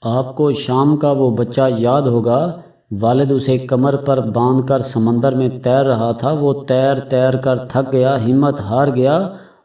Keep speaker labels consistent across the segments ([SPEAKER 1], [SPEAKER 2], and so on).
[SPEAKER 1] آپ کو شام کا وہ بچہ یاد ہوگا، والد اسے کمر پر باندھ کر سمندر میں تیر رہا تھا۔ وہ تیر تیر کر تھک گیا، ہمت ہار گیا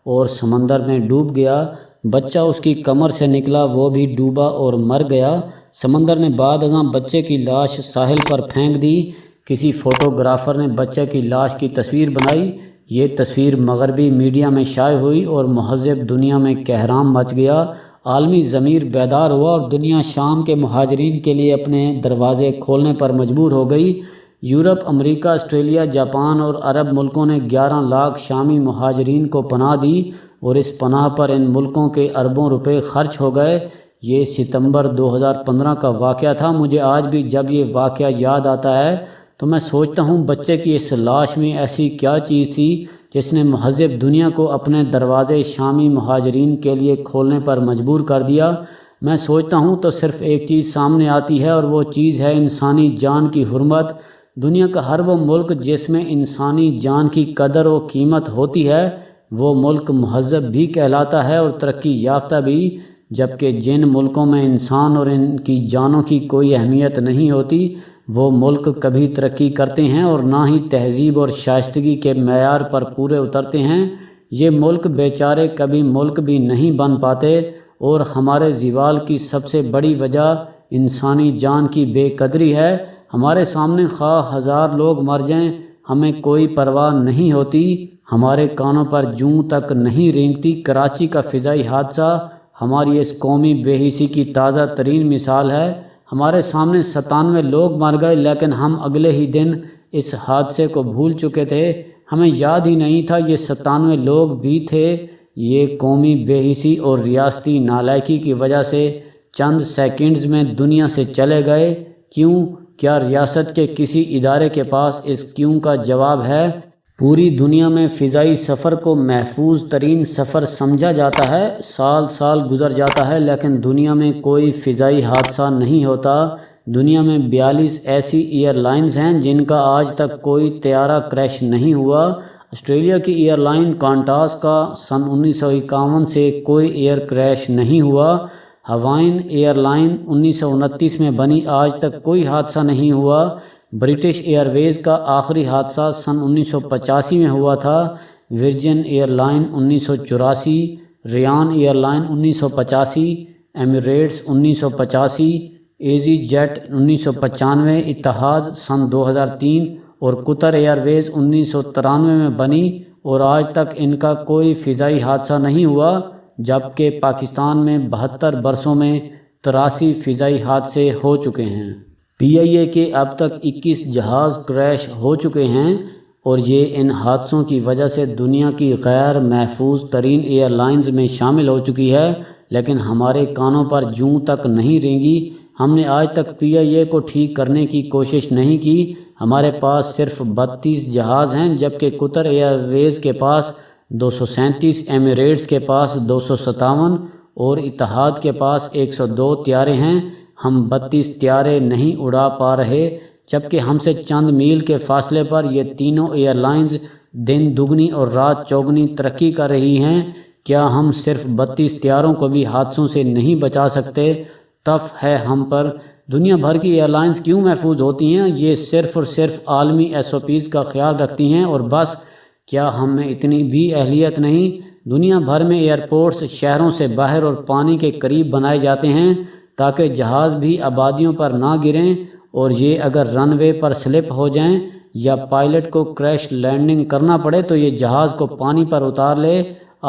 [SPEAKER 1] اور سمندر میں ڈوب گیا۔ بچہ اس کی کمر سے نکلا، وہ بھی ڈوبا اور مر گیا۔ سمندر نے بعد ازاں بچے کی لاش ساحل پر پھینک دی۔ کسی فوٹوگرافر نے بچے کی لاش کی تصویر بنائی۔ یہ تصویر مغربی میڈیا میں شائع ہوئی اور مہذب دنیا میں کہرام مچ گیا۔ عالمی ضمیر بیدار ہوا اور دنیا شام کے مہاجرین کے لیے اپنے دروازے کھولنے پر مجبور ہو گئی۔ یورپ، امریکہ، آسٹریلیا، جاپان اور عرب ملکوں نے 11 لاکھ شامی مہاجرین کو پناہ دی اور اس پناہ پر ان ملکوں کے اربوں روپے خرچ ہو گئے۔ یہ ستمبر 2015 کا واقعہ تھا۔ مجھے آج بھی جب یہ واقعہ یاد آتا ہے تو میں سوچتا ہوں بچے کی اس لاش میں ایسی کیا چیز تھی جس نے مہذب دنیا کو اپنے دروازے شامی مہاجرین کے لیے کھولنے پر مجبور کر دیا۔ میں سوچتا ہوں تو صرف ایک چیز سامنے آتی ہے اور وہ چیز ہے انسانی جان کی حرمت۔ دنیا کا ہر وہ ملک جس میں انسانی جان کی قدر و قیمت ہوتی ہے وہ ملک مہذب بھی کہلاتا ہے اور ترقی یافتہ بھی، جبکہ جن ملکوں میں انسان اور ان کی جانوں کی کوئی اہمیت نہیں ہوتی وہ ملک کبھی ترقی کرتے ہیں اور نہ ہی تہذیب اور شائستگی کے معیار پر پورے اترتے ہیں۔ یہ ملک بیچارے کبھی ملک بھی نہیں بن پاتے اور ہمارے زوال کی سب سے بڑی وجہ انسانی جان کی بے قدری ہے۔ ہمارے سامنے خواہ 1000 لوگ مر جائیں ہمیں کوئی پرواہ نہیں ہوتی، ہمارے کانوں پر جوں تک نہیں رینگتی۔ کراچی کا فضائی حادثہ ہماری اس قومی بے حسی کی تازہ ترین مثال ہے۔ ہمارے سامنے 97 لوگ مر گئے لیکن ہم اگلے ہی دن اس حادثے کو بھول چکے تھے۔ ہمیں یاد ہی نہیں تھا یہ 97 لوگ بھی تھے۔ یہ قومی بے حسی اور ریاستی نالائکی کی وجہ سے چند سیکنڈز میں دنیا سے چلے گئے۔ کیوں؟ کیا ریاست کے کسی ادارے کے پاس اس کیوں کا جواب ہے؟ پوری دنیا میں فضائی سفر کو محفوظ ترین سفر سمجھا جاتا ہے۔ سال سال گزر جاتا ہے لیکن دنیا میں کوئی فضائی حادثہ نہیں ہوتا۔ دنیا میں 42 ایسی ایئر لائنز ہیں جن کا آج تک کوئی طیارہ کریش نہیں ہوا۔ آسٹریلیا کی ایئر لائن قانٹاس کا سن 1951 سے کوئی ایئر کریش نہیں ہوا۔ ہوائین ایئر لائن 1929 میں بنی، آج تک کوئی حادثہ نہیں ہوا۔ برٹش ایئر ویز کا آخری حادثہ سن 1985 میں ہوا تھا۔ Virgin airline 1984، Ryan airline 1985، Emirates 1985، EasyJet 1995، Etihad سن 2003 اور قطر ایئر ویز 1993 میں بنی اور آج تک ان کا کوئی فضائی حادثہ نہیں ہوا، جبکہ پاکستان میں 72 برسوں میں 83 فضائی حادثے ہو چکے ہیں۔ PIA کے اب تک 21 جہاز کریش ہو چکے ہیں اور یہ ان حادثوں کی وجہ سے دنیا کی غیر محفوظ ترین ایئر لائنز میں شامل ہو چکی ہے، لیکن ہمارے کانوں پر جوں تک نہیں رینگی۔ ہم نے آج تک PIA کو ٹھیک کرنے کی کوشش نہیں کی۔ ہمارے پاس صرف 32 جہاز ہیں، جبکہ قطر ایئر ویز کے پاس 237، ایمریٹس کے پاس 257 اور اتحاد کے پاس 102 طیارے ہیں۔ ہم 32 طیارے نہیں اڑا پا رہے، جبکہ ہم سے چند میل کے فاصلے پر یہ تینوں ایئر لائنز دن دگنی اور رات چوگنی ترقی کر رہی ہیں۔ کیا ہم صرف 32 طیاروں کو بھی حادثوں سے نہیں بچا سکتے؟ تف ہے ہم پر۔ دنیا بھر کی ایئر لائنز کیوں محفوظ ہوتی ہیں؟ یہ صرف اور صرف عالمی SOPs کا خیال رکھتی ہیں اور بس۔ کیا ہم میں اتنی بھی اہلیت نہیں؟ دنیا بھر میں ایئرپورٹس شہروں سے باہر اور پانی کے قریب بنائے جاتے ہیں تاکہ جہاز بھی آبادیوں پر نہ گریں، اور یہ اگر رن وے پر سلپ ہو جائیں یا پائلٹ کو کریش لینڈنگ کرنا پڑے تو یہ جہاز کو پانی پر اتار لے۔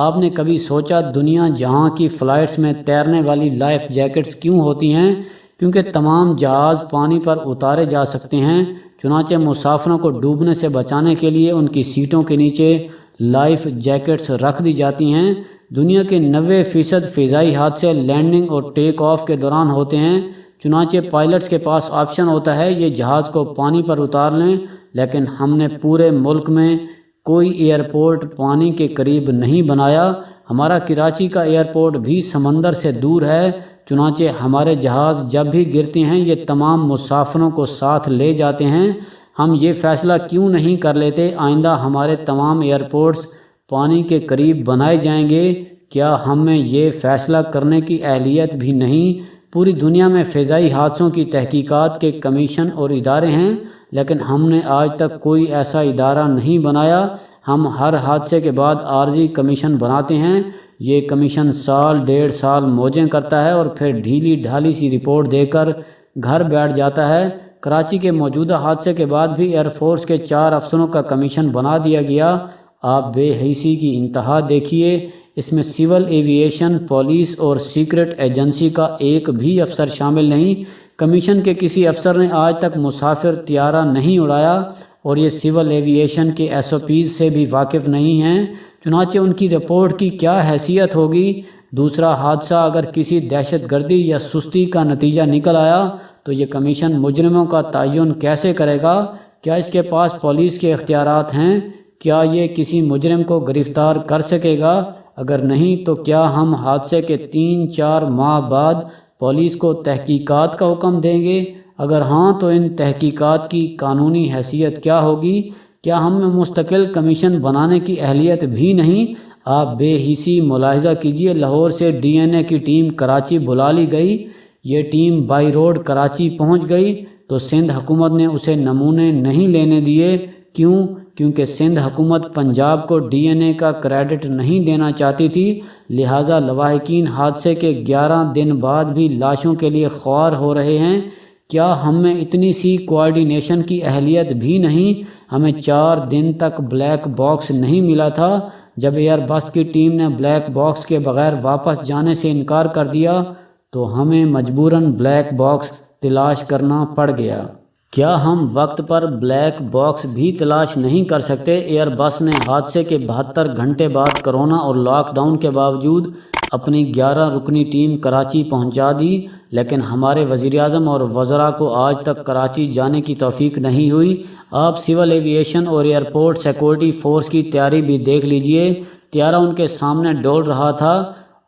[SPEAKER 1] آپ نے کبھی سوچا دنیا جہاں کی فلائٹس میں تیرنے والی لائف جیکٹس کیوں ہوتی ہیں؟ کیونکہ تمام جہاز پانی پر اتارے جا سکتے ہیں، چنانچہ مسافروں کو ڈوبنے سے بچانے کے لیے ان کی سیٹوں کے نیچے لائف جیکٹس رکھ دی جاتی ہیں۔ دنیا کے 90% فضائی حادثے لینڈنگ اور ٹیک آف کے دوران ہوتے ہیں، چنانچہ پائلٹس کے پاس آپشن ہوتا ہے یہ جہاز کو پانی پر اتار لیں، لیکن ہم نے پورے ملک میں کوئی ایئرپورٹ پانی کے قریب نہیں بنایا۔ ہمارا کراچی کا ایئرپورٹ بھی سمندر سے دور ہے، چنانچہ ہمارے جہاز جب بھی گرتے ہیں یہ تمام مسافروں کو ساتھ لے جاتے ہیں۔ ہم یہ فیصلہ کیوں نہیں کر لیتے آئندہ ہمارے تمام ایئرپورٹس پانی کے قریب بنائے جائیں گے؟ کیا ہم میں یہ فیصلہ کرنے کی اہلیت بھی نہیں؟ پوری دنیا میں فضائی حادثوں کی تحقیقات کے کمیشن اور ادارے ہیں، لیکن ہم نے آج تک کوئی ایسا ادارہ نہیں بنایا۔ ہم ہر حادثے کے بعد عارضی کمیشن بناتے ہیں۔ یہ کمیشن سال 1.5 سال موجیں کرتا ہے اور پھر ڈھیلی ڈھالی سی رپورٹ دے کر گھر بیٹھ جاتا ہے۔ کراچی کے موجودہ حادثے کے بعد بھی ایئر فورس کے 4 افسروں کا کمیشن بنا دیا گیا۔ آپ بے حیثی کی انتہا دیکھیے، اس میں سول ایوییشن، پولیس اور سیکرٹ ایجنسی کا ایک بھی افسر شامل نہیں۔ کمیشن کے کسی افسر نے آج تک مسافر طیارہ نہیں اڑایا اور یہ سول ایوییشن کے SOPs سے بھی واقف نہیں ہیں، چنانچہ ان کی رپورٹ کی کیا حیثیت ہوگی؟ دوسرا حادثہ اگر کسی دہشت گردی یا سستی کا نتیجہ نکل آیا تو یہ کمیشن مجرموں کا تعین کیسے کرے گا؟ کیا اس کے پاس پولیس کے اختیارات ہیں؟ کیا یہ کسی مجرم کو گرفتار کر سکے گا؟ اگر نہیں تو کیا ہم حادثے کے 3-4 ماہ بعد پولیس کو تحقیقات کا حکم دیں گے؟ اگر ہاں تو ان تحقیقات کی قانونی حیثیت کیا ہوگی؟ کیا ہم میں مستقل کمیشن بنانے کی اہلیت بھی نہیں؟ آپ بے حسی ملاحظہ کیجئے، لاہور سے DNA کی ٹیم کراچی بلا لی گئی۔ یہ ٹیم بائی روڈ کراچی پہنچ گئی تو سندھ حکومت نے اسے نمونے نہیں لینے دیے۔ کیوں؟ کیونکہ سندھ حکومت پنجاب کو DNA کا کریڈٹ نہیں دینا چاہتی تھی، لہٰذا لواحقین حادثے کے 11 دن بعد بھی لاشوں کے لیے خوار ہو رہے ہیں۔ کیا ہم میں اتنی سی کوآرڈینیشن کی اہلیت بھی نہیں؟ ہمیں 4 دن تک بلیک باکس نہیں ملا تھا۔ جب ایئر بس کی ٹیم نے بلیک باکس کے بغیر واپس جانے سے انکار کر دیا تو ہمیں مجبوراً بلیک باکس تلاش کرنا پڑ گیا۔ کیا ہم وقت پر بلیک باکس بھی تلاش نہیں کر سکتے؟ ایئر بس نے حادثے کے 72 گھنٹے بعد کرونا اور لاک ڈاؤن کے باوجود اپنی 11 رکنی ٹیم کراچی پہنچا دی، لیکن ہمارے وزیراعظم اور وزراء کو آج تک کراچی جانے کی توفیق نہیں ہوئی۔ آپ سول ایوییشن اور ایئرپورٹ سیکورٹی فورس کی تیاری بھی دیکھ لیجئے۔ طیارہ ان کے سامنے ڈول رہا تھا،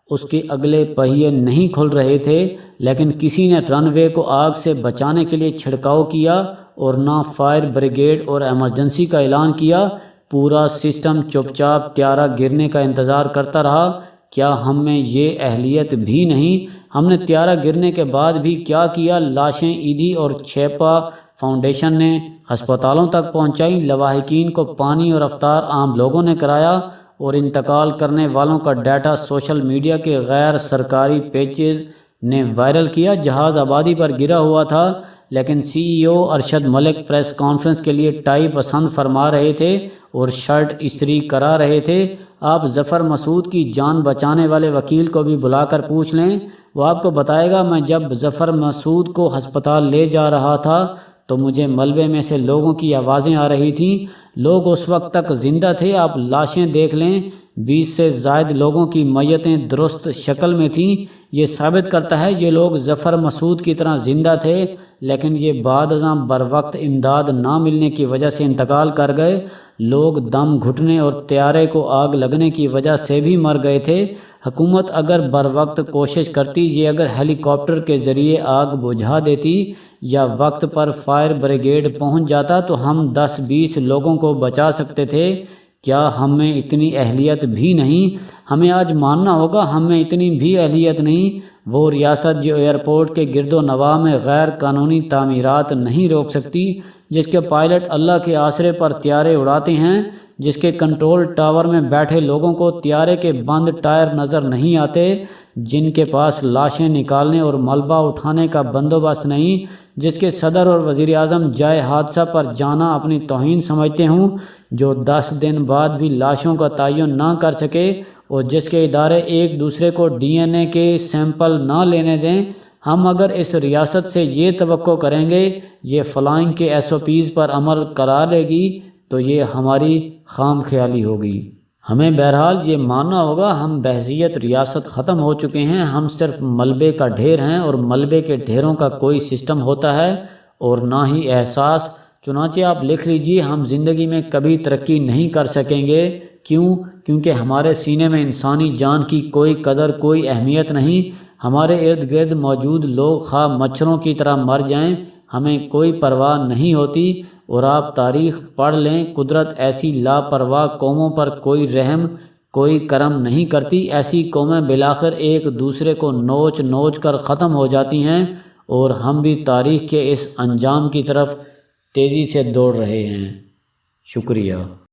[SPEAKER 1] اس کے اگلے پہیے نہیں کھل رہے تھے، لیکن کسی نے رن وے کو آگ سے بچانے کے لیے چھڑکاؤ کیا اور نہ فائر بریگیڈ اور ایمرجنسی کا اعلان کیا۔ پورا سسٹم چپ چاپ طیارہ گرنے کا انتظار کرتا رہا۔ کیا ہم میں یہ اہلیت بھی نہیں؟ ہم نے طیارہ گرنے کے بعد بھی کیا کیا؟ لاشیں ایدھی اور چھیپا فاؤنڈیشن نے ہسپتالوں تک پہنچائی، لواحقین کو پانی اور افطار عام لوگوں نے کرایا اور انتقال کرنے والوں کا ڈیٹا سوشل میڈیا کے غیر سرکاری پیجز نے وائرل کیا۔ جہاز آبادی پر گرا ہوا تھا، لیکن CEO Arshad Malik press conference کے لیے ٹائی پسند فرما رہے تھے اور شرٹ استری کرا رہے تھے۔ آپ ظفر مسعود کی جان بچانے والے وکیل کو بھی بلا کر پوچھ لیں، وہ آپ کو بتائے گا۔ میں جب ظفر مسعود کو ہسپتال لے جا رہا تھا تو مجھے ملبے میں سے لوگوں کی آوازیں آ رہی تھیں، لوگ اس وقت تک زندہ تھے۔ آپ لاشیں دیکھ لیں، 20 سے زائد لوگوں کی میتیں درست شکل میں تھیں۔ یہ ثابت کرتا ہے یہ لوگ ظفر مسعود کی طرح زندہ تھے، لیکن یہ بعد ازاں بروقت امداد نہ ملنے کی وجہ سے انتقال کر گئے۔ لوگ دم گھٹنے اور طیارے کو آگ لگنے کی وجہ سے بھی مر گئے تھے۔ حکومت اگر بروقت کوشش کرتی، یہ اگر ہیلی کاپٹر کے ذریعے آگ بجھا دیتی یا وقت پر فائر بریگیڈ پہنچ جاتا تو ہم 10-20 لوگوں کو بچا سکتے تھے۔ کیا ہم میں اتنی اہلیت بھی نہیں؟ ہمیں آج ماننا ہوگا ہم میں اتنی بھی اہلیت نہیں۔ وہ ریاست جو ایئرپورٹ کے گرد و نواح میں غیر قانونی تعمیرات نہیں روک سکتی، جس کے پائلٹ اللہ کے آسرے پر طیارے اڑاتے ہیں، جس کے کنٹرول ٹاور میں بیٹھے لوگوں کو طیارے کے بند ٹائر نظر نہیں آتے، جن کے پاس لاشیں نکالنے اور ملبہ اٹھانے کا بندوبست نہیں، جس کے صدر اور وزیر اعظم جائے حادثہ پر جانا اپنی توہین سمجھتے ہوں، جو 10 دن بعد بھی لاشوں کا تعین نہ کر سکے، اور جس کے ادارے ایک دوسرے کو DNA کے سیمپل نہ لینے دیں۔ ہم اگر اس ریاست سے یہ توقع کریں گے یہ فلائنگ کے SOPs پر عمل کرا لے گی تو یہ ہماری خام خیالی ہوگی۔ ہمیں بہرحال یہ ماننا ہوگا ہم بحیثیت ریاست ختم ہو چکے ہیں، ہم صرف ملبے کا ڈھیر ہیں، اور ملبے کے ڈھیروں کا کوئی سسٹم ہوتا ہے اور نہ ہی احساس۔ چنانچہ آپ لکھ لیجئے، ہم زندگی میں کبھی ترقی نہیں کر سکیں گے۔ کیوں؟ کیونکہ ہمارے سینے میں انسانی جان کی کوئی قدر، کوئی اہمیت نہیں۔ ہمارے ارد گرد موجود لوگ خواہ مچھروں کی طرح مر جائیں، ہمیں کوئی پرواہ نہیں ہوتی۔ اور آپ تاریخ پڑھ لیں، قدرت ایسی لاپرواہ قوموں پر کوئی رحم کوئی کرم نہیں کرتی، ایسی قومیں بالآخر ایک دوسرے کو نوچ نوچ کر ختم ہو جاتی ہیں، اور ہم بھی تاریخ کے اس انجام کی طرف تیزی سے دوڑ رہے ہیں۔ شکریہ۔